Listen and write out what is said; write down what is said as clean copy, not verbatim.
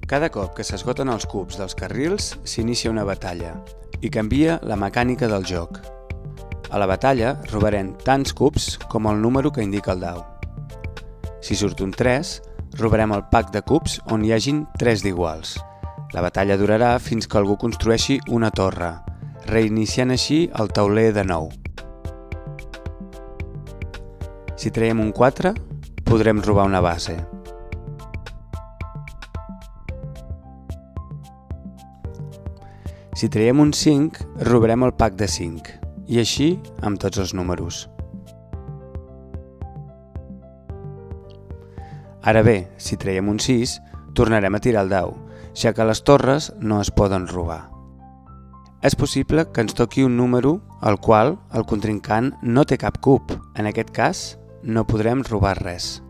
Cada cop que s'esgoten els cubs dels carrils, s'inicia una batalla i canvia la mecànica del joc. A la batalla robarem tants cubs com el número que indica el dau. Si surt un 3, robarem el pack de cubs on hi hagin 3 d'iguals. La batalla durarà fins que algú construeixi una torre, reiniciant així el tauler de nou. Si traiem un 4, podrem robar una base. Si traiem un 5, robarem el pack de 5, i així amb tots els números. Ara bé, si traiem un 6, tornarem a tirar el dau, ja que les torres no es poden robar. És possible que ens toqui un número al qual el contrincant no té cap cub. En aquest cas, no podrem robar res.